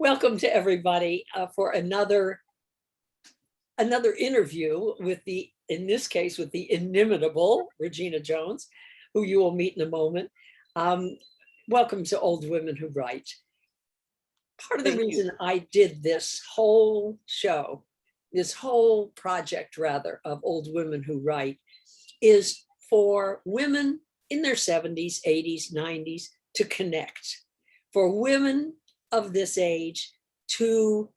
Welcome to everybody for another interview with in this case, with the inimitable Regina Jones, who you will meet in a moment. Welcome to Old Women Who Write. Part of the reason I did this whole show, this whole project rather, of Old Women Who Write, is for women in their 70s, 80s, 90s to connect, for women of this age to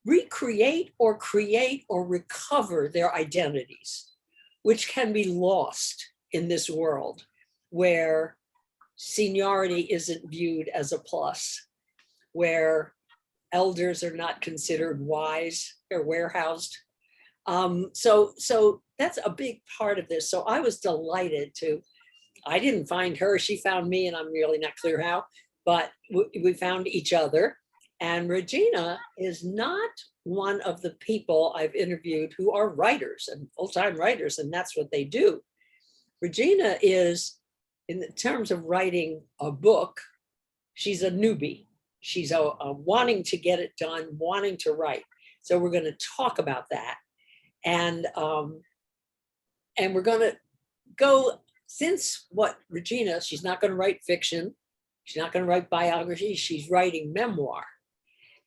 recreate or create or recover their identities, which can be lost in this world where seniority isn't viewed as a plus, where elders are not considered wise, they're warehoused. So that's a big part of this. So I was delighted I didn't find her, she found me, and I'm really not clear how, but we found each other. And Regina is not one of the people I've interviewed who are writers and full-time writers, and that's what they do. Regina is, in terms of writing a book, she's a newbie. She's a wanting to get it done, wanting to write. So we're going to talk about that. And we're going to go, since what Regina, she's not going to write fiction. She's not going to write biography. She's writing memoir.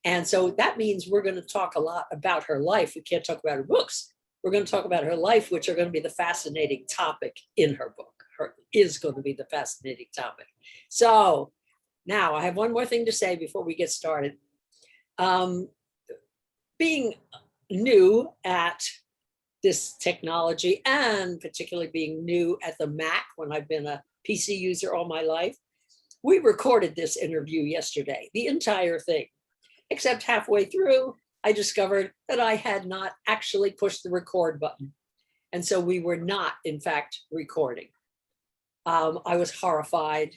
And so that means we're going to talk a lot about her life. We can't talk about her books. We're going to talk about her life, which are going to be the fascinating topic in her book. Is going to be the fascinating topic. So now I have one more thing to say before we get started. Being new at this technology, and particularly being new at the Mac when I've been a PC user all my life, we recorded this interview yesterday, the entire thing, except halfway through, I discovered that I had not actually pushed the record button. And so we were not, in fact, recording. I was horrified,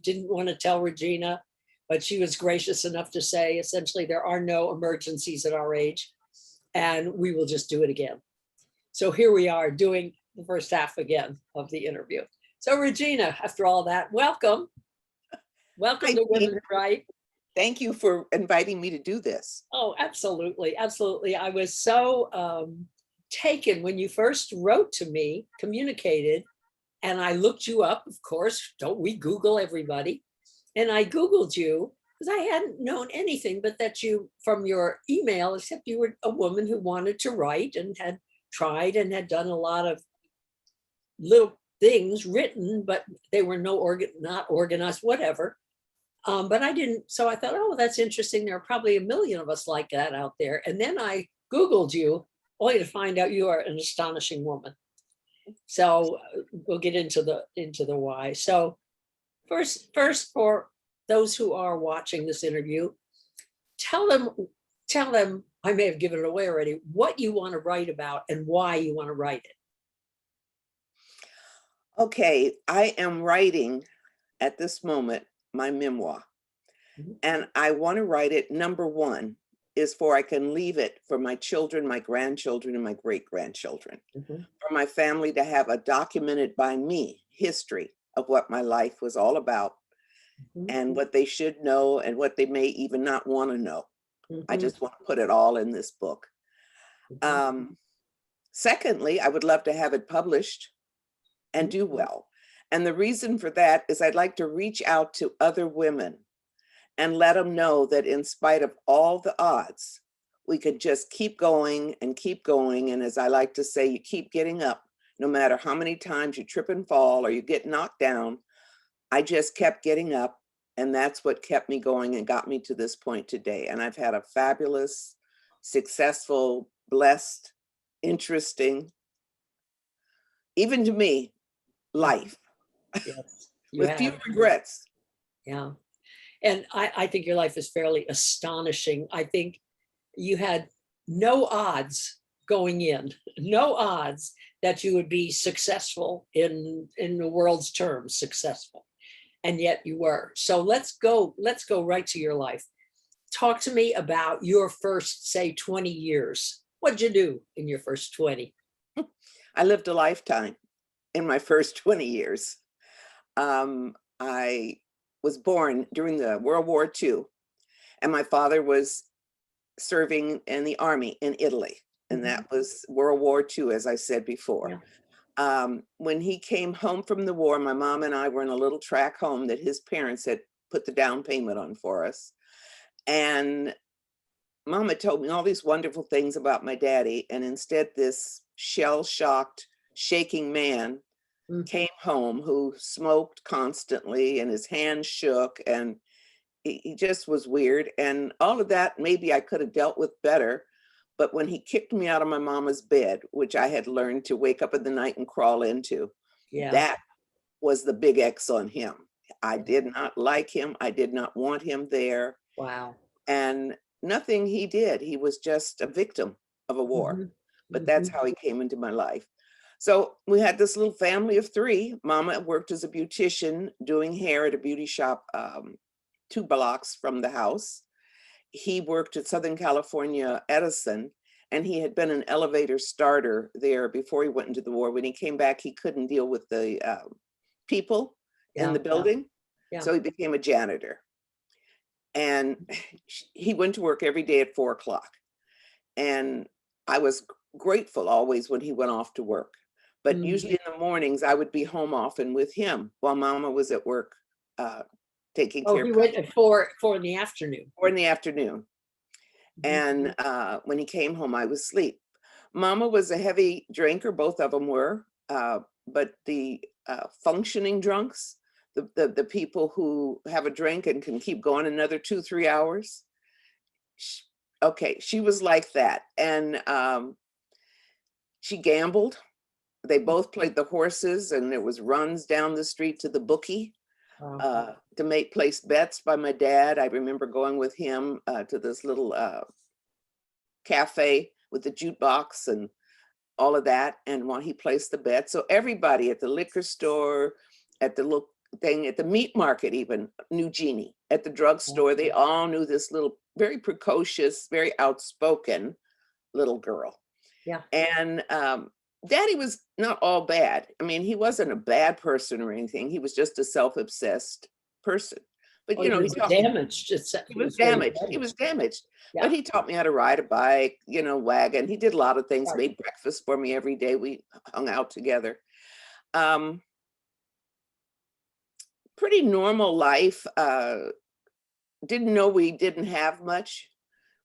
didn't want to tell Regina, but she was gracious enough to say, essentially, there are no emergencies at our age, and we will just do it again. So here we are doing the first half again of the interview. So Regina, after all that, welcome. Welcome to Women Who Write. Thank you for inviting me to do this. Oh, absolutely. Absolutely. I was so taken when you first wrote to me, communicated, and I looked you up, of course. Don't we Google everybody? And I Googled you because I hadn't known anything but that you, from your email, except you were a woman who wanted to write and had tried and had done a lot of little things written, but they were not organized, whatever. But I didn't, so I thought, oh, that's interesting. There are probably a million of us like that out there. And then I Googled you, only to find out you are an astonishing woman. So we'll get into the why. So first, for those who are watching this interview, tell them, I may have given it away already, what you want to write about and why you want to write it. Okay, I am writing at this moment my memoir. Mm-hmm. And I want to write it, number one, is for I can leave it for my children, my grandchildren, and my great-grandchildren. Mm-hmm. For my family to have a documented by me history of what my life was all about, mm-hmm. and what they should know and what they may even not want to know. Mm-hmm. I just want to put it all in this book. Mm-hmm. Secondly, I would love to have it published and do well. And the reason for that is I'd like to reach out to other women and let them know that in spite of all the odds, we could just keep going and keep going. And as I like to say, you keep getting up, no matter how many times you trip and fall or you get knocked down. I just kept getting up, and that's what kept me going and got me to this point today. And I've had a fabulous, successful, blessed, interesting, even to me, life. Yes, with few regrets. Yeah. And I think your life is fairly astonishing. I think you had no odds going in, no odds that you would be successful in the world's terms, successful. And yet you were. So let's go right to your life. Talk to me about your first, say, 20 years. What'd you do in your first 20? I lived a lifetime in my first 20 years. I was born during the World War II, And my father was serving in the army in Italy. And that was World War II, as I said before. Yeah. When he came home from the war, my mom and I were in a little tract home that his parents had put the down payment on for us. And Mama told me all these wonderful things about my daddy. And instead, this shell-shocked, shaking man came home who smoked constantly and his hands shook and he just was weird. And all of that, maybe I could have dealt with better. But when he kicked me out of my mama's bed, which I had learned to wake up in the night and crawl into, Yeah. that was the big X on him. I did not like him. I did not want him there. Wow. And nothing he did. He was just a victim of a war. But that's how he came into my life. So we had this little family of three. Mama worked as a beautician doing hair at a beauty shop 2 blocks from the house. He worked at Southern California Edison, and he had been an elevator starter there before he went into the war. When he came back, he couldn't deal with the people in the building. Yeah. So he became a janitor. And he went to work every day at 4 o'clock. And I was grateful always when he went off to work. But usually in the mornings, I would be home often with him while Mama was at work taking care of. He went at 4 in the afternoon. 4 in the afternoon. And when he came home, I was asleep. Mama was a heavy drinker, both of them were, but the functioning drunks, the people who have a drink and can keep going another 2-3 hours. She was like that. And she gambled. They both played the horses, and there was runs down the street to the bookie to place bets by my dad. I remember going with him to this little cafe with the jukebox and all of that. And while he placed the bet, so everybody at the liquor store, at the little thing, at the meat market even knew Jeannie. At the drugstore, they all knew this little, very precocious, very outspoken little girl. Yeah. And Daddy was not all bad. I mean, he wasn't a bad person or anything. He was just a self-obsessed person. But you know, he was damaged. He was damaged. He was damaged. Yeah. But he taught me how to ride a bike, you know, wagon. He did a lot of things, made breakfast for me every day. We hung out together. Pretty normal life. Didn't know we didn't have much,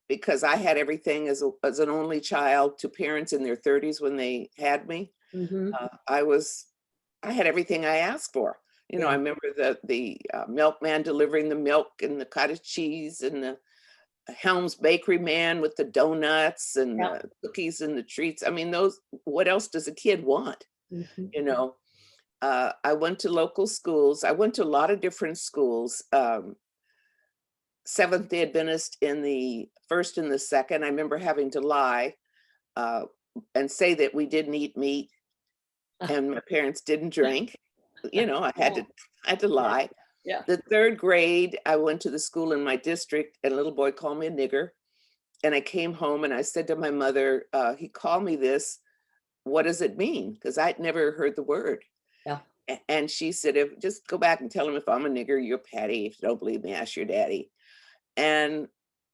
because I had everything as an only child to parents in their 30s when they had me. I had everything I asked for. You know, I remember the milkman delivering the milk and the cottage cheese, and the Helms bakery man with the donuts and the cookies and the treats. I mean, those, what else does a kid want? You know, I went to local schools. I went to a lot of different schools. Seventh-day Adventist in the first and the second. I remember having to lie and say that we didn't eat meat and my parents didn't drink. You know, I had to lie. Yeah. The third grade, I went to the school in my district, and a little boy called me a nigger. And I came home and I said to my mother, he called me this, what does it mean? Because I'd never heard the word. Yeah. And she said, just go back and tell him, if I'm a nigger, you're Patty. If you don't believe me, ask your daddy. And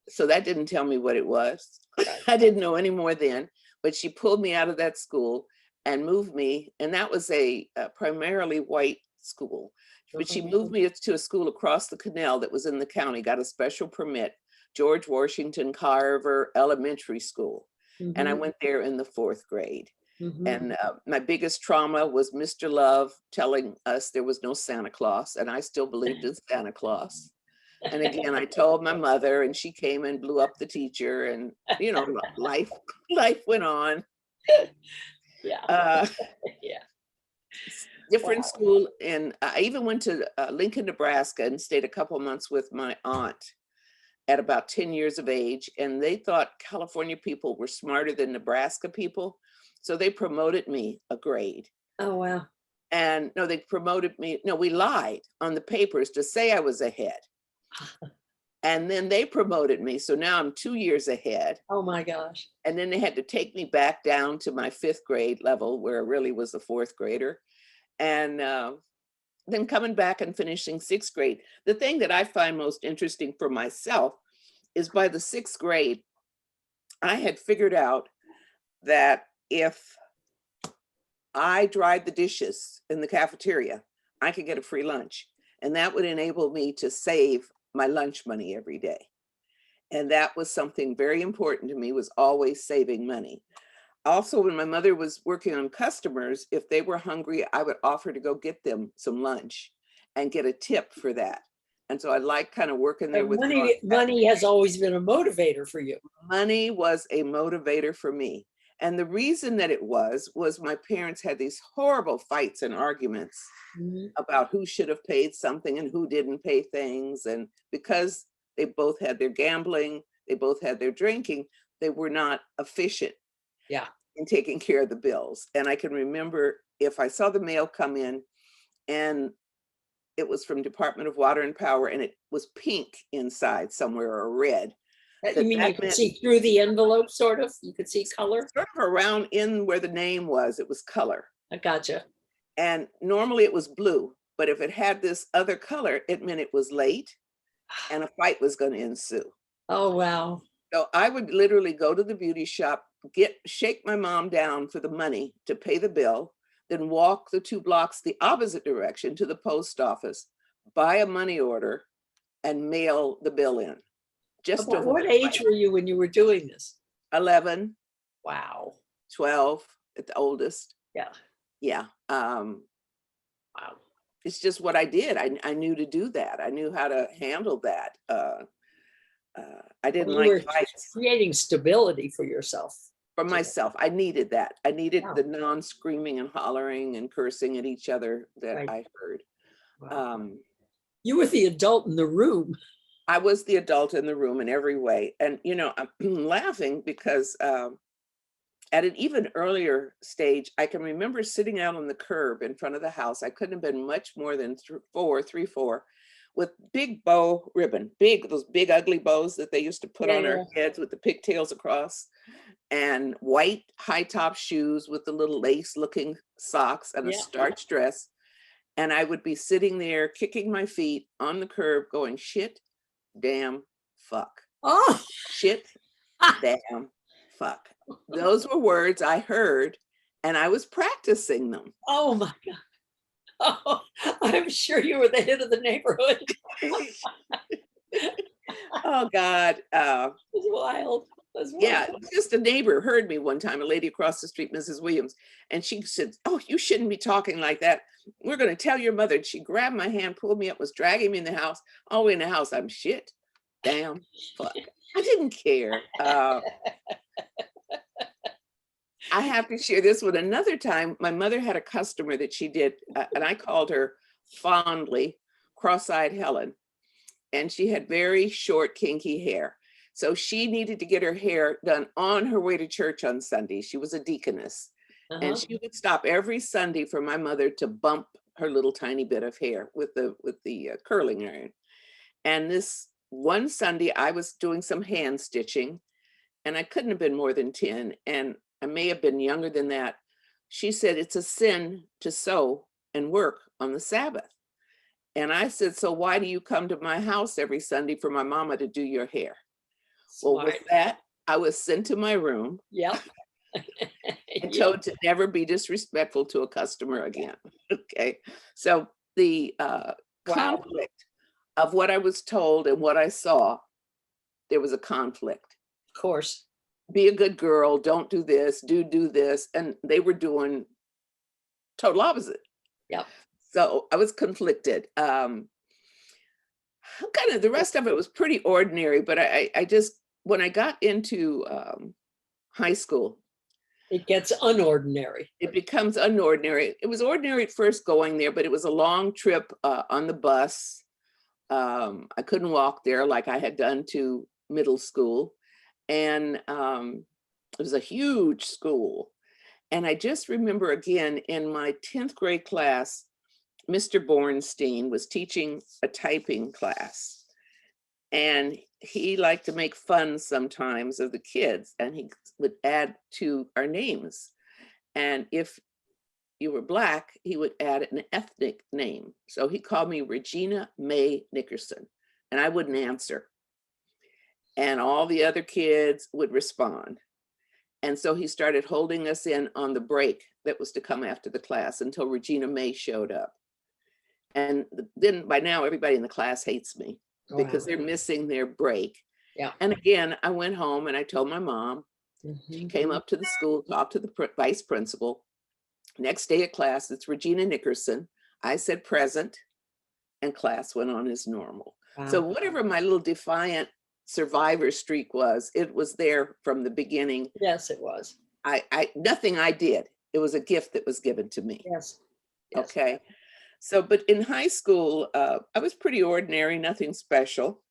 so that didn't tell me what it was. I didn't know any more then, but she pulled me out of that school and moved me. And that was a primarily white school. But she moved me to a school across the canal that was in the county, got a special permit, George Washington Carver Elementary School. And I went there in the 4th grade. And my biggest trauma was Mr. Love telling us there was no Santa Claus, and I still believed in Santa Claus. And again, I told my mother, and she came and blew up the teacher, and you know, life went on. Yeah. Different school, and I even went to Lincoln, Nebraska, and stayed a couple months with my aunt at about 10 years of age. And they thought California people were smarter than Nebraska people, so they promoted me a grade. Oh, wow. And no, they promoted me. No, we lied on the papers to say I was ahead. And then they promoted me. So now I'm 2 years ahead. Oh my gosh. And then they had to take me back down to my 5th grade level, where I really was a 4th grader. And then coming back and finishing 6th grade. The thing that I find most interesting for myself is by the 6th grade, I had figured out that if I dried the dishes in the cafeteria, I could get a free lunch. And that would enable me to save my lunch money every day. And that was something very important to me, was always saving money. Also, when my mother was working on customers, if they were hungry, I would offer to go get them some lunch and get a tip for that. And so I like kind of working there with money has always been a motivator for you. money was a motivator for me. And the reason that it was my parents had these horrible fights and arguments about who should have paid something and who didn't pay things. And because they both had their gambling, they both had their drinking, they were not efficient in taking care of the bills. And I can remember if I saw the mail come in and it was from Department of Water and Power and it was pink inside somewhere or red. You mean you could see through the envelope, sort of? You could see color? Sort of around in where the name was, it was color. I gotcha. And normally it was blue, but if it had this other color, it meant it was late and a fight was going to ensue. Oh, wow. So I would literally go to the beauty shop, shake my mom down for the money to pay the bill, then walk the 2 blocks the opposite direction to the post office, buy a money order, and mail the bill in. Just About what age were you when you were doing this? 11. Wow. 12 at the oldest. Yeah. Yeah. Wow. It's just what I did. I knew to do that. I knew how to handle that. I didn't like fights. Creating stability for yourself. For myself. I needed that. I needed the non-screaming and hollering and cursing at each other that I heard. Wow. You were the adult in the room. I was the adult in the room in every way. And, you know, I'm laughing because at an even earlier stage, I can remember sitting out on the curb in front of the house. I couldn't have been much more than 3, 4, with big bow ribbon, those big ugly bows that they used to put on our heads with the pigtails across, and white high top shoes with the little lace looking socks and a starched dress. And I would be sitting there kicking my feet on the curb going, shit, damn, fuck. Oh, shit, damn, fuck. Those were words I heard and I was practicing them. Oh my God. Oh, I'm sure you were the hit of the neighborhood. Oh God. It was wild. Yeah, just a neighbor heard me one time, a lady across the street, Mrs. Williams, and she said, oh, you shouldn't be talking like that. We're going to tell your mother. And she grabbed my hand, pulled me up, was dragging me in the house. All the way in the house, I'm shit, damn, fuck. I didn't care. I have to share this one. Another time, my mother had a customer that she did, and I called her fondly Cross-Eyed Helen. And she had very short, kinky hair. So she needed to get her hair done on her way to church on Sunday. She was a deaconess. And she would stop every Sunday for my mother to bump her little tiny bit of hair with the curling iron. And this one Sunday, I was doing some hand stitching, and I couldn't have been more than 10. And I may have been younger than that. She said, it's a sin to sew and work on the Sabbath. And I said, so why do you come to my house every Sunday for my mama to do your hair? Smart. Well, with that, I was sent to my room. Yep. And told to never be disrespectful to a customer again. Okay. So the conflict of what I was told and what I saw, there was a conflict. Of course. Be a good girl, don't do this, do this. And they were doing total opposite. Yep. So I was conflicted. Kind of the rest of it was pretty ordinary, but I just, when I got into high school, it gets unordinary. It becomes unordinary. It was ordinary at first going there, but it was a long trip on the bus. I couldn't walk there like I had done to middle school. And it was a huge school. And I just remember again in my 10th grade class, Mr. Bornstein was teaching a typing class. And he liked to make fun sometimes of the kids, and he would add to our names. And if you were Black, he would add an ethnic name. So he called me Regina May Nickerson, and I wouldn't answer. and all the other kids would respond. And so he started holding us in on the break that was to come after the class until Regina May showed up. And then by now, everybody in the class hates me because they're missing their break. Yeah. And again, I went home and I told my mom. She came up to the school, talked to the vice principal. Next day at class, it's Regina Nickerson. I said present, and class went on as normal. Wow. So whatever my little defiant survivor streak was, it was there from the beginning. Yes, it was. Nothing I did. It was a gift that was given to me. Yes. Okay. So, but in high school, I was pretty ordinary, nothing special.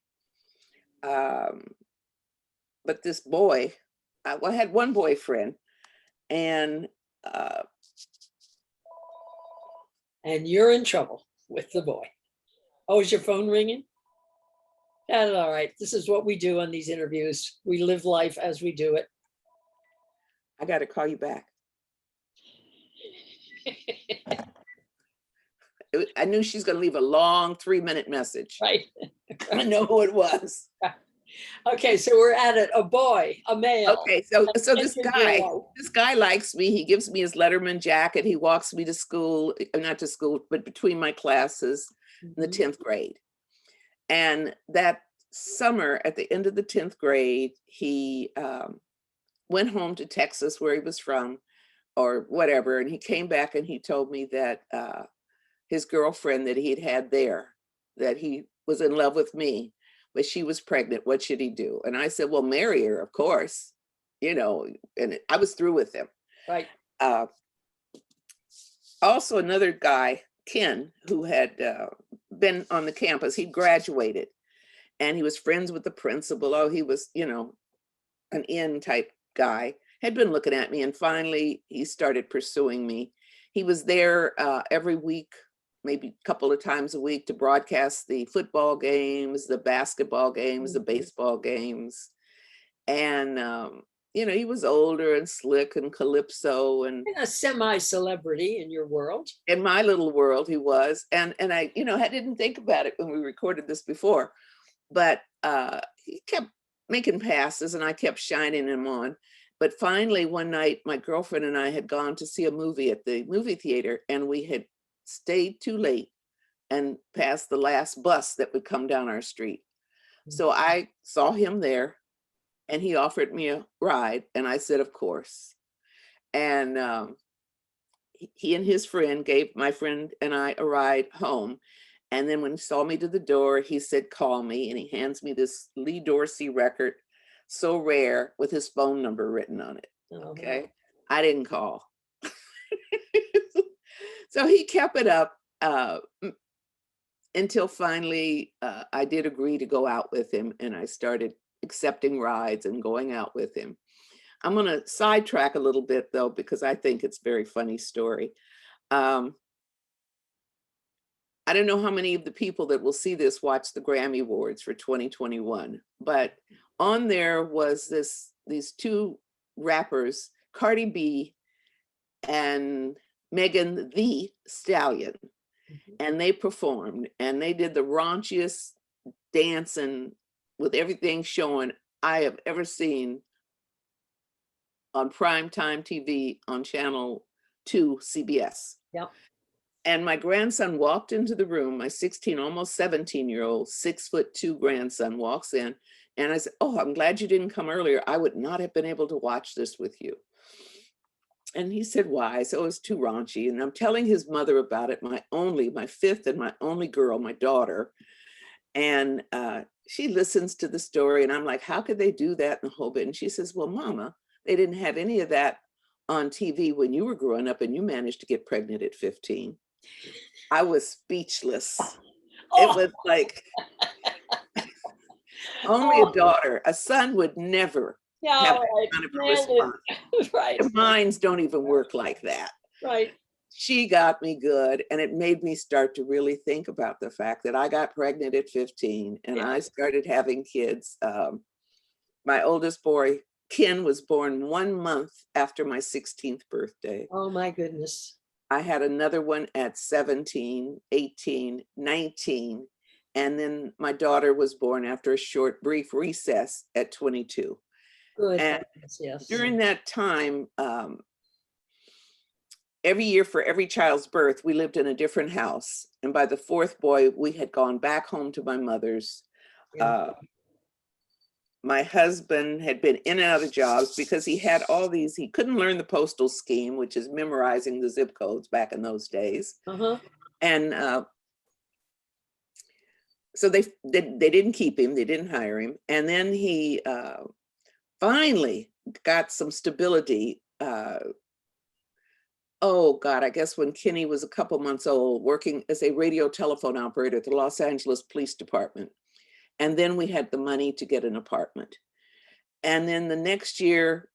But this boy, I had one boyfriend, and you're in trouble with the boy. Oh, is your phone ringing? That's all right. This is what we do on these interviews. We live life as we do it. I got to call you back. I knew she's going to leave a long 3-minute message. Right. I know who it was. Okay, so we're at it. A boy, a male. Okay, so this guy likes me. He gives me his Letterman jacket. He walks me to school, not to school, but between my classes in the 10th grade. And that summer, at the end of the 10th grade, he went home to Texas, where he was from, or whatever. And he came back and he told me that his girlfriend that he'd had there, that he was in love with me, but she was pregnant. What should he do? And I said, well, marry her, of course, you know, and I was through with him. Right. Also, another guy, Ken, who had been on the campus, he graduated and he was friends with the principal. Oh, he was, you know, an in type guy, had been looking at me, and finally he started pursuing me. He was there every week, maybe a couple of times a week, to broadcast the football games, the basketball games, the baseball games. And, you know, he was older and slick and calypso and a semi-celebrity in your world. In my little world, he was. And I, you know, I didn't think about it when we recorded this before, but he kept making passes and I kept shining him on. But finally, one night, my girlfriend and I had gone to see a movie at the movie theater, and we had stayed too late and passed the last bus that would come down our street. So I saw him there and he offered me a ride, and I said, of course. And he and his friend gave my friend and I a ride home. And then when he saw me to the door, he said, call me. And he hands me this Lee Dorsey record, so rare, with his phone number written on it. Okay. I didn't call. So he kept it up until finally I did agree to go out with him, and I started accepting rides and going out with him. I'm going to sidetrack a little bit, though, because I think it's a very funny story. I don't know how many of the people that will see this watch the Grammy Awards for 2021, but on there was these two rappers, Cardi B and Megan Thee Stallion, and they performed, and they did the raunchiest dancing with everything showing I have ever seen on primetime TV on Channel 2 CBS. Yep. And my grandson walked into the room, my 16, almost 17-year-old, 6'2" grandson walks in, and I said, oh, I'm glad you didn't come earlier. I would not have been able to watch this with you. And he said, why? So it was too raunchy. And I'm telling his mother about it, my fifth and my only girl, my daughter. And she listens to the story, and I'm like, how could they do that in the whole bit? And she says, well, Mama, they didn't have any of that on TV when you were growing up, and you managed to get pregnant at 15. I was speechless. It was like, only a daughter, a son would never have that kind of a response. Right. Their minds don't even work like that. Right. She got me good, and it made me start to really think about the fact that I got pregnant at 15, and I started having kids. My oldest boy, Ken, was born 1 month after my 16th birthday. Oh my goodness. I had another one at 17, 18, 19, And then my daughter was born after a short, brief recess at 22. Good And heavens, yes. during that time, every year for every child's birth, we lived in a different house. And by the fourth boy, we had gone back home to my mother's. Yeah. My husband had been in and out of jobs because he had all these, he couldn't learn the postal scheme, which is memorizing the zip codes back in those days. Uh-huh. And so they didn't keep him, they didn't hire him. And then he finally got some stability. Oh God, I guess when Kenny was a couple months old, working as a radio telephone operator at the Los Angeles Police Department. And then we had the money to get an apartment. And then the next year,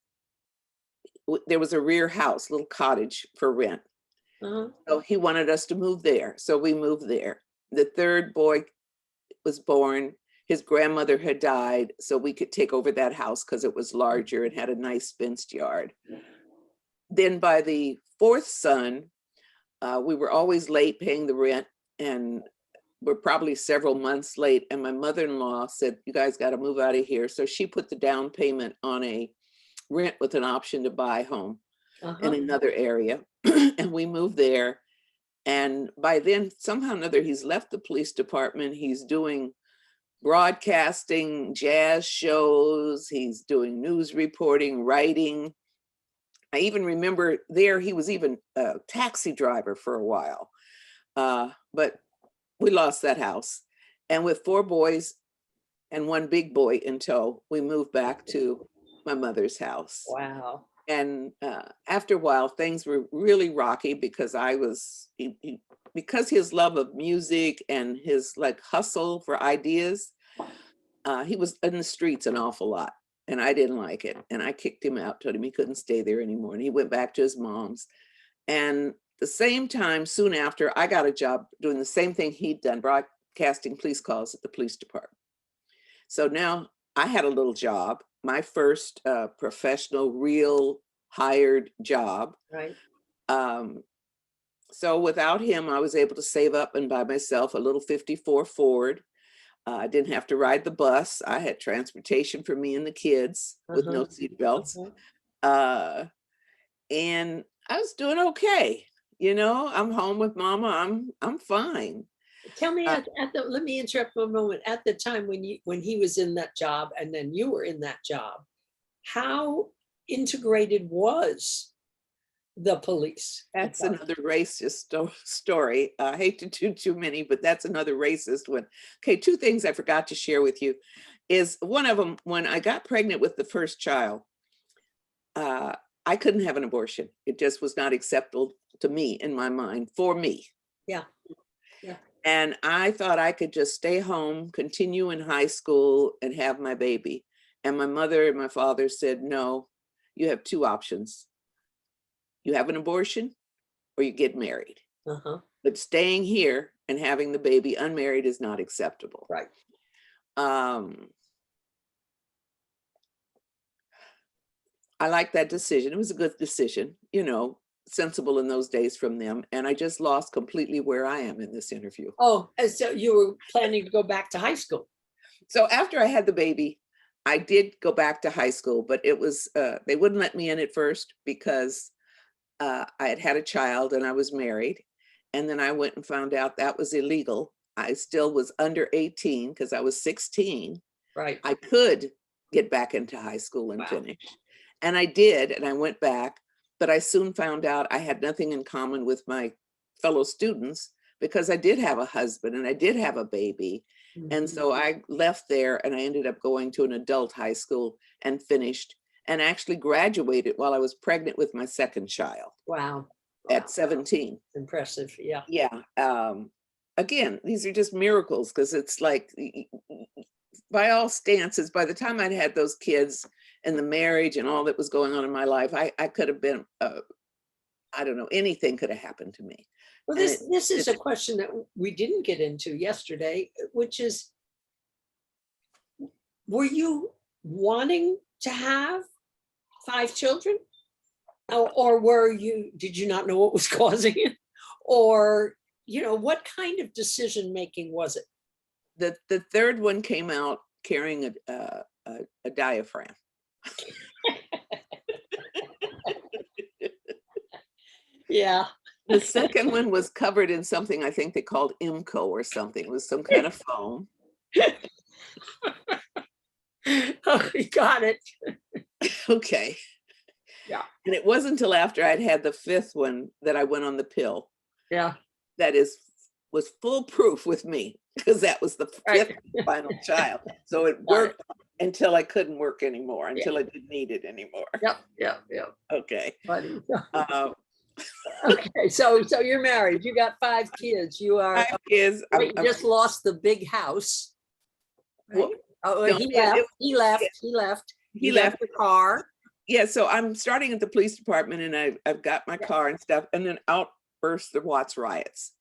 there was a rear house, little cottage for rent. Uh-huh. So he wanted us to move there. So we moved there. The third boy was born. His grandmother had died, so we could take over that house because it was larger and had a nice fenced yard. Then by the fourth son, we were always late paying the rent, and we're probably several months late. And my mother-in-law said, you guys got to move out of here. So she put the down payment on a rent with an option to buy home in another area. And we moved there. And by then, somehow or another, he's left the police department. He's doing broadcasting, jazz shows. He's doing news reporting, writing. I even remember there, he was even a taxi driver for a while. But we lost that house. And with 4 boys and 1 big boy in tow, we moved back to my mother's house. Wow. And after a while, things were really rocky because because his love of music and his like hustle for ideas, he was in the streets an awful lot. And I didn't like it. And I kicked him out, told him he couldn't stay there anymore. And he went back to his mom's. And the same time, soon after, I got a job doing the same thing he'd done, broadcasting police calls at the police department. So now I had a little job, my first professional, real hired job. Right. So without him, I was able to save up and buy myself a little 54 Ford. I didn't have to ride the bus. I had transportation for me and the kids with no seat belts. And I was doing okay. You know, I'm home with mama. I'm fine. Tell me, let me interrupt for a moment. At the time when he was in that job and then you were in that job, how integrated was the police? That's another racist story. I hate to do too many, but that's another racist one. Okay, 2 things I forgot to share with you is one of them, when I got pregnant with the first child, I couldn't have an abortion. It just was not acceptable to me in my mind, for me. Yeah. Yeah. And I thought I could just stay home, continue in high school and have my baby. And my mother and my father said, no, you have 2 options. You have an abortion or you get married. But staying here and having the baby unmarried is not acceptable. Right. I like that decision. It was a good decision, you know, sensible in those days from them. And I just lost completely where I am in this interview. Oh, and so you were planning to go back to high school. So after I had the baby, I did go back to high school, but it was, they wouldn't let me in at first because I had had a child and I was married. And then I went and found out that was illegal. I still was under 18 because I was 16. Right. I could get back into high school and finish. And I did, and I went back, but I soon found out I had nothing in common with my fellow students because I did have a husband and I did have a baby. And so I left there and I ended up going to an adult high school and finished and actually graduated while I was pregnant with my second child. Wow. At 17. Impressive. Yeah. Yeah. Again, these are just miracles because it's like, by all stances, by the time I'd had those kids and the marriage and all that was going on in my life, I could have been, I don't know, anything could have happened to me. Well, this is a question that we didn't get into yesterday, which is, were you wanting to have 5 children? Or did you not know what was causing it? Or, you know, what kind of decision making was it? the third one came out carrying a diaphragm. Yeah. The second one was covered in something I think they called IMCO or something. It was some kind of foam. Oh, you got it. Okay. Yeah. And it wasn't until after I'd had the fifth one that I went on the pill. Yeah. That was foolproof with me, because that was the Right. fifth final child. So it worked until I couldn't work anymore, until I didn't need it anymore. Yep. Okay. Funny. Uh, Okay, so you're married. You got 5 kids. You are. 5 kids. Wait, you just lost the big house. Right? Well, Oh, no, he left. He left. He You left. got the car. Yeah, so I'm starting at the police department, and I've got my car and stuff, and then out burst the Watts riots.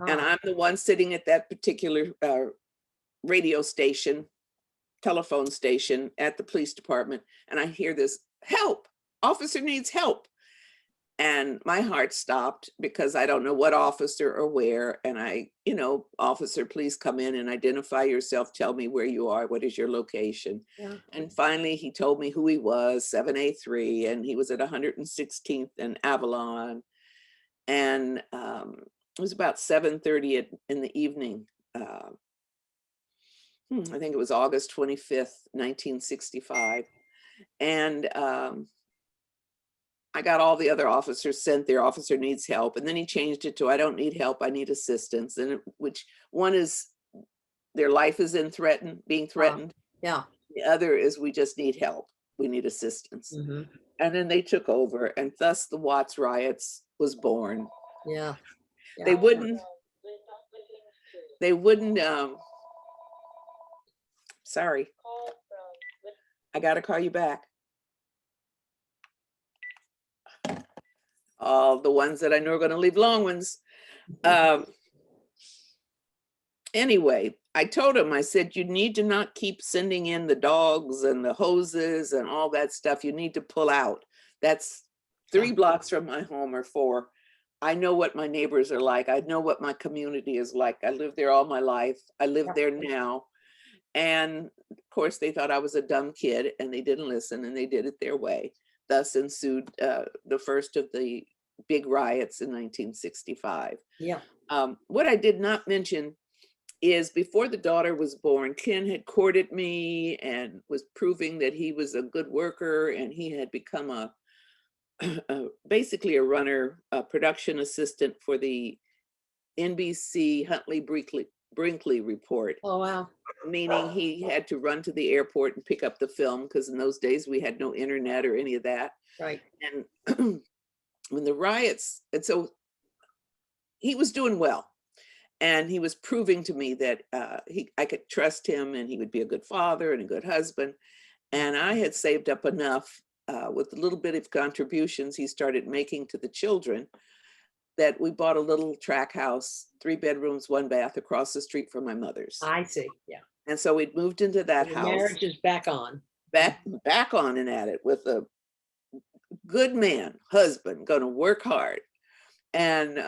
And I'm the one sitting at that particular radio station, telephone station at the police department, and I hear this, help, officer needs help. And my heart stopped, because I don't know what officer or where. And I, officer, please come in and identify yourself. Tell me where you are. What is your location? Yeah. And finally, he told me who he was, 7A3, and he was at 116th and Avalon. And it was about 7:30 in the evening. I think it was August 25th, 1965. And I got all the other officers sent there. Officer needs help. And then he changed it to, I don't need help, I need assistance. And which one is their life is being threatened. Yeah. The other is, we just need help. We need assistance. And then they took over, and thus the Watts riots was born. Yeah. They wouldn't, sorry, I got to call you back. All the ones that I know are going to leave long ones. Anyway, I told him, I said, you need to not keep sending in the dogs and the hoses and all that stuff. You need to pull out. That's 3 blocks from my home, or 4. I know what my neighbors are like. I know what my community is like. I lived there all my life. I live there now. And of course, they thought I was a dumb kid, and they didn't listen, and they did it their way. Thus ensued the first of the big riots in 1965. Yeah. What I did not mention is, before the daughter was born, Ken had courted me and was proving that he was a good worker, and he had become basically a runner, a production assistant for the NBC Huntley Brinkley report. Oh, wow. Meaning he had to run to the airport and pick up the film, because in those days we had no internet or any of that. Right. And when the riots, and so he was doing well, and he was proving to me that I could trust him, and he would be a good father and a good husband. And I had saved up enough with a little bit of contributions he started making to the children, that we bought a little track house, 3 bedrooms, 1 bath, across the street from my mother's. I see. Yeah. And so we'd moved into that house. Marriage is back on. Back on and at it, with a good man, husband, going to work hard. And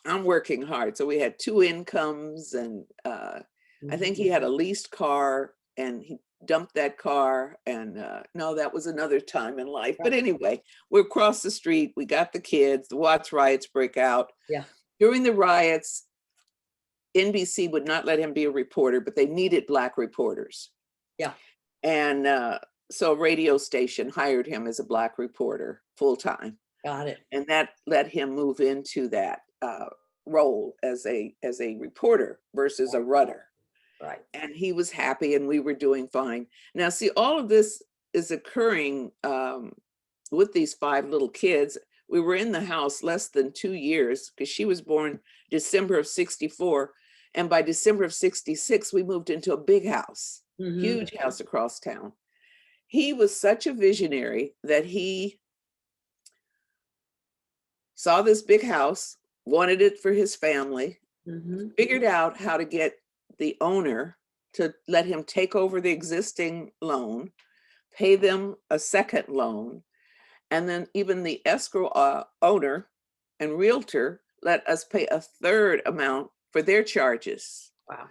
I'm working hard. So we had 2 incomes, and I think he had a leased car, and he dumped that car. And no, that was another time in life. But anyway, we're across the street. We got the kids. The Watts riots break out. Yeah. During the riots, NBC would not let him be a reporter, but they needed Black reporters. Yeah. And so a radio station hired him as a Black reporter full time. Got it. And that let him move into that role as a reporter versus a runner. Right. And he was happy, and we were doing fine. Now, see, all of this is occurring with these 5 little kids. We were in the house less than 2 years, because she was born December of 64. And by December of 66, we moved into a big house, huge house across town. He was such a visionary that he saw this big house, wanted it for his family, figured out how to get the owner to let him take over the existing loan, pay them a second loan, and then even the escrow owner and realtor let us pay a third amount for their charges. Wow.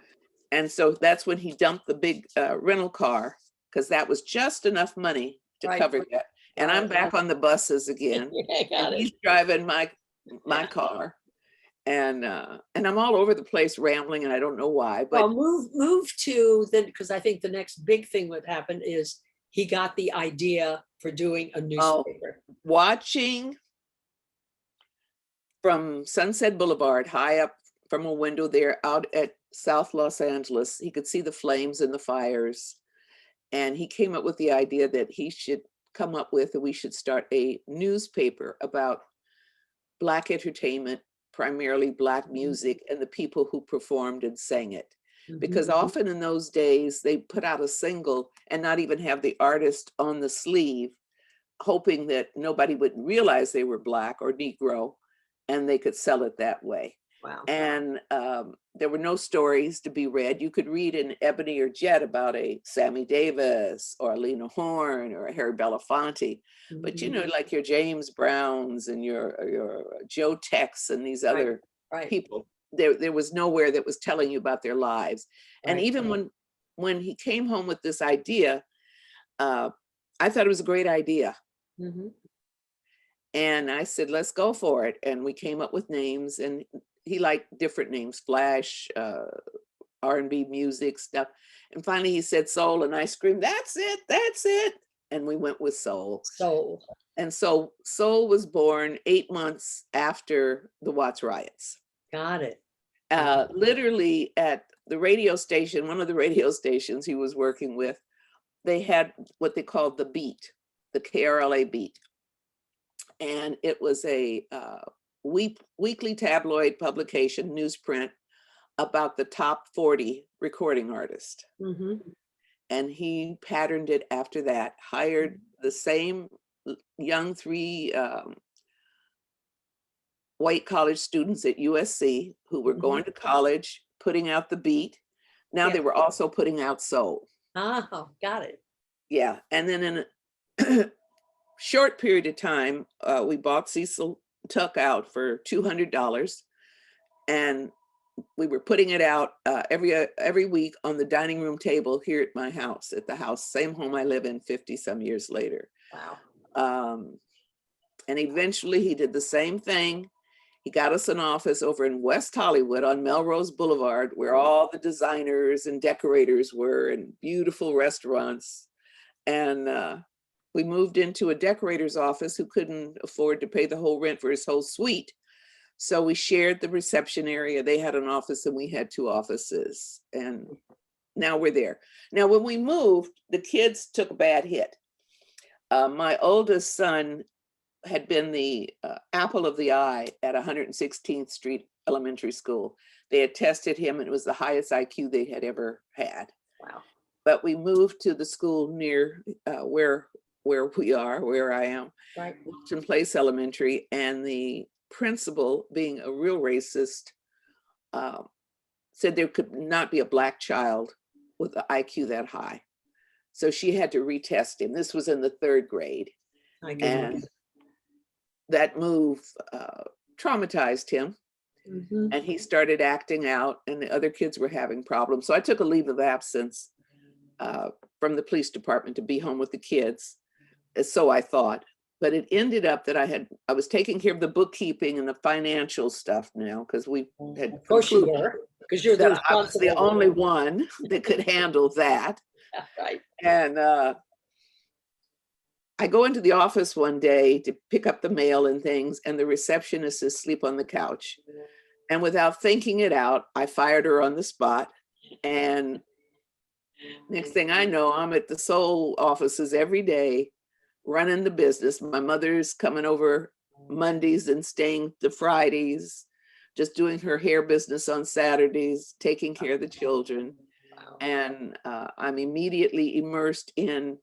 And so that's when he dumped the big rental car, because that was just enough money to Right. cover that. And I'm back on the buses again. Yeah, got And it. he's driving my Yeah. car. And I'm all over the place rambling, and I don't know why. Well, But move to then, because I think the next big thing that happened is he got the idea for doing a newspaper. watching from Sunset Boulevard, high up from a window there out at South Los Angeles, he could see the flames and the fires. And he came up with the idea that he should come up with, and we should start a newspaper about Black entertainment, primarily Black music, and the people who performed and sang it. Because often in those days, they put out a single and not even have the artist on the sleeve, hoping that nobody would realize they were Black or Negro, and they could sell it that way. Wow. And there were no stories to be read. You could read in Ebony or Jet about a Sammy Davis or a Lena Horne or a Harry Belafonte, but you know, like your James Browns and your Joe Tex and these other people, there was nowhere that was telling you about their lives. And even when he came home with this idea, I thought it was a great idea. And I said, let's go for it. And we came up with names, and he liked different names, Flash, R&B music stuff. And finally he said soul, and I screamed, that's it, that's it. And we went with soul. Soul. And so soul was born 8 months after the Watts riots. Got it. Literally at the radio station, one of the radio stations he was working with, they had what they called the beat, the KRLA beat. And it was a weekly tabloid publication, newsprint, about the top 40 recording artists. And he patterned it after that, hired the same young 3 white college students at USC who were going to college, putting out the beat. Now they were also putting out soul. Oh, got it. Yeah. And then in a short period of time, we bought Cecil Tuck out for $200, and we were putting it out every week on the dining room table here at my house, at the house, same home I live in 50 some years later. Wow. And eventually he did the same thing. He got us an office over in West Hollywood on Melrose Boulevard, where all the designers and decorators were, and beautiful restaurants. And we moved into a decorator's office who couldn't afford to pay the whole rent for his whole suite. So we shared the reception area. They had an office and we had 2 offices. And now we're there. Now, when we moved, the kids took a bad hit. My oldest son had been the apple of the eye at 116th Street Elementary School. They had tested him, and it was the highest IQ they had ever had. Wow. But we moved to the school near where I am, Wilton Place Elementary, and the principal, being a real racist, said there could not be a Black child with an IQ that high. So she had to retest him. This was in the 3rd grade. And that move traumatized him. And he started acting out, and the other kids were having problems. So I took a leave of absence from the police department to be home with the kids. So I thought, but it ended up that I was taking care of the bookkeeping and the financial stuff now, because we had, of course you were, because you're the I was the only one that could handle that. Right. And I go into the office one day to pick up the mail and things, and the receptionist is asleep on the couch. And without thinking it out, I fired her on the spot. And next thing I know, I'm at the Soul offices every day, running the business. My mother's coming over Mondays and staying to Fridays, just doing her hair business on Saturdays, taking care of the children. And I'm immediately immersed in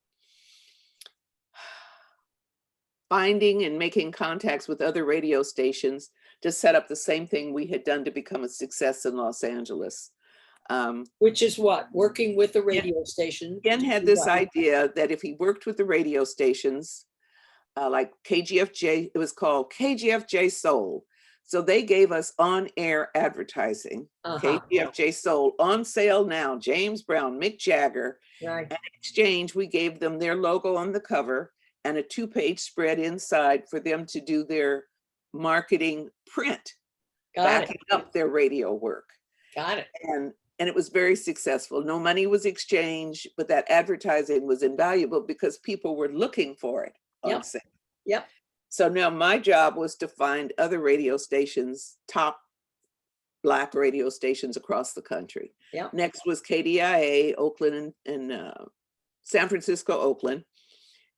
finding and making contacts with other radio stations to set up the same thing we had done to become a success in Los Angeles. Which is what? Working with the radio station. Ken had this idea that if he worked with the radio stations, like KGFJ, it was called KGFJ Soul. So they gave us on-air advertising. KPFJ sold on sale now, James Brown, Mick Jagger. Right. In exchange, we gave them their logo on the cover and a 2-page spread inside for them to do their marketing print, backing up their radio work. Got it. And it was very successful. No money was exchanged, but that advertising was invaluable because people were looking for it on sale. Yep. So now my job was to find other radio stations, top Black radio stations across the country. Yep. Next was KDIA, Oakland and San Francisco, Oakland.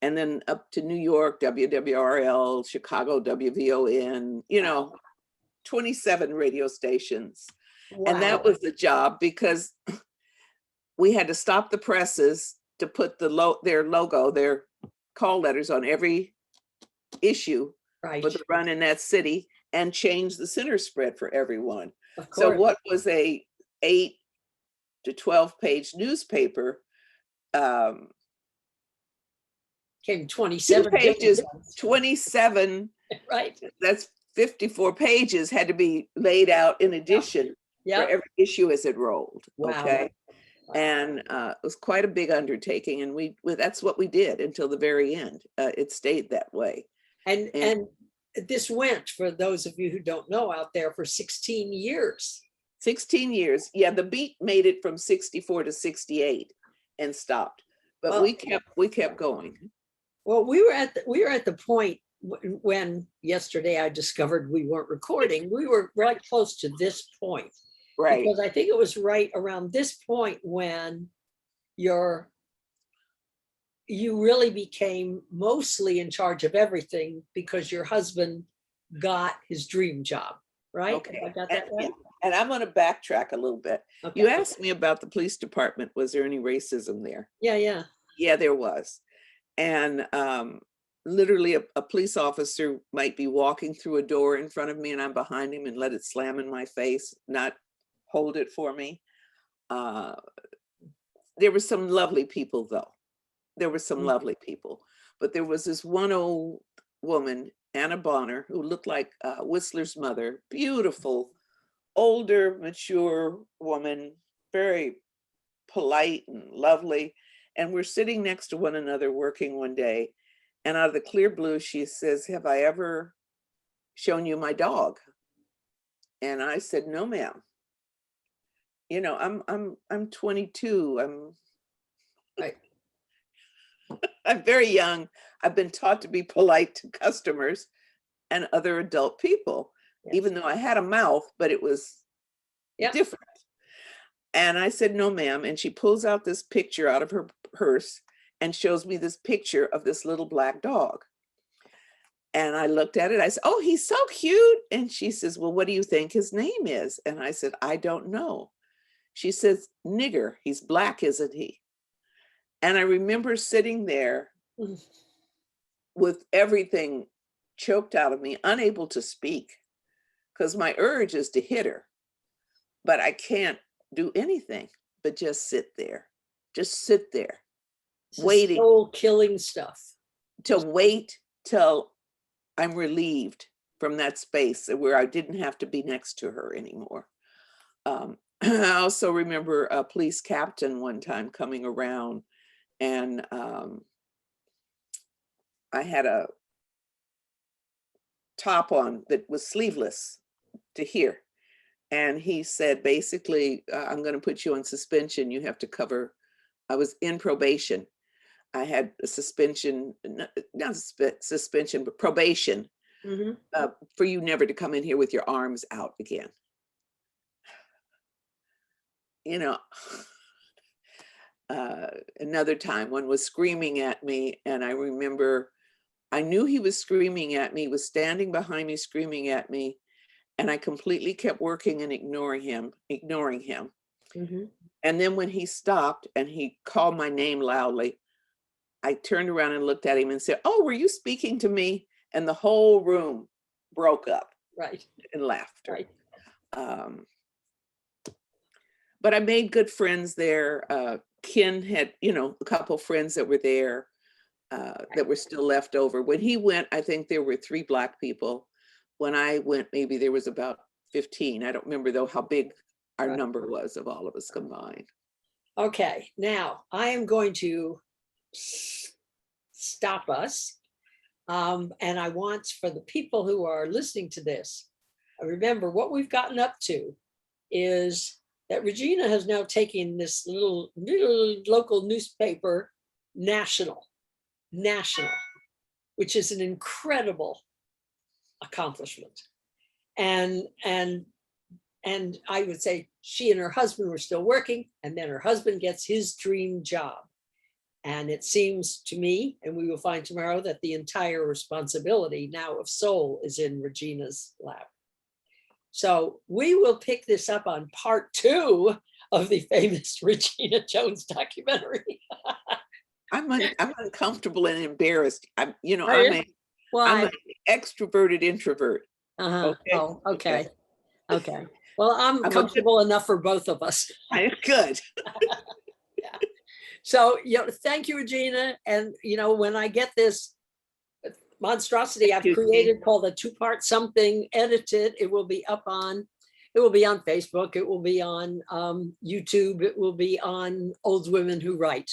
And then up to New York, WWRL, Chicago, WVON, you know, 27 radio stations. Wow. And that was the job because we had to stop the presses to put their logo, their call letters on every issue for the run in that city and change the center spread for everyone. So what was a 8 to 12 page newspaper came 27 pages, 27, right? That's 54 pages had to be laid out in addition for every issue as it rolled. Wow. Okay. Wow. And it was quite a big undertaking, and that's what we did until the very end. It stayed that way. And this went, for those of you who don't know out there, for 16 years. 16 years. Yeah, the beat made it from 64 to 68 and stopped. But we kept going. Well, we were at the point when yesterday I discovered we weren't recording. We were right close to this point. Right. Because I think it was right around this point when you really became mostly in charge of everything because your husband got his dream job, right? Okay. I got that right? And I'm going to backtrack a little bit. Okay. You asked me about the police department. Was there any racism there? Yeah. Yeah, there was. And literally a police officer might be walking through a door in front of me and I'm behind him and let it slam in my face, not hold it for me. There were some lovely people though. There were some lovely people, but there was this one old woman, Anna Bonner, who looked like Whistler's mother, beautiful, older, mature woman, very polite and lovely. And we're sitting next to one another working one day. And out of the clear blue, she says, "Have I ever shown you my dog?" And I said, "No, ma'am. You know, I'm 22. I'm very young. I've been taught to be polite to customers and other adult people, even though I had a mouth, but it was different." And I said, "No, ma'am." And she pulls out this picture out of her purse and shows me this picture of this little black dog. And I looked at it. I said, "Oh, he's so cute." And she says, "Well, what do you think his name is?" And I said, "I don't know." She says, "Nigger, he's black, isn't he?" And I remember sitting there with everything choked out of me, unable to speak, because my urge is to hit her, but I can't do anything but just sit there, waiting. Soul killing stuff. To wait till I'm relieved from that space where I didn't have to be next to her anymore. I also remember a police captain one time coming around, and I had a top on that was sleeveless to here. And he said, basically, "I'm going to put you on suspension. You have to cover." I was in probation. I had a suspension, not suspension, but probation for you never to come in here with your arms out again. You know, another time one was screaming at me, and I remember I knew he was screaming at me, was standing behind me screaming at me, and I completely kept working and ignoring him. And then when he stopped and he called my name loudly, I turned around and looked at him and said, "Oh, were you speaking to me?" And the whole room broke up in laughter. Right. But I made good friends there. Ken had, a couple friends that were there that were still left over. When he went, I think there were 3 Black people. when I went, maybe there was about 15. I don't remember though how big our Right. number was of all of us combined. Okay, now I am going to stop us. And I want for the people who are listening to this, remember what we've gotten up to is that Regina has now taken this little local newspaper national, which is an incredible accomplishment. And I would say she and her husband were still working, and then her husband gets his dream job. And it seems to me, and we will find tomorrow, that the entire responsibility now of Soul is in Regina's lap. So we will pick this up on part 2 of the famous Regina Jones documentary. I'm uncomfortable and embarrassed. I'm Why? an extroverted introvert. Okay. Oh, okay. Okay. Well, I'm I'm comfortable enough for both of us. good. Yeah. So, thank you, Regina. And, when I get this monstrosity I've created called a 2-part something edited, it will be on Facebook. It will be on YouTube. It will be on Old Women Who Write.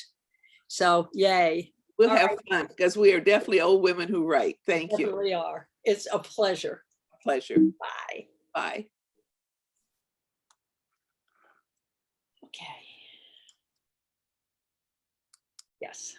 So, yay. We'll have fun because we are definitely old women who write. Thank you. Definitely are. It's a pleasure. Pleasure. Bye. Bye. Okay. Yes.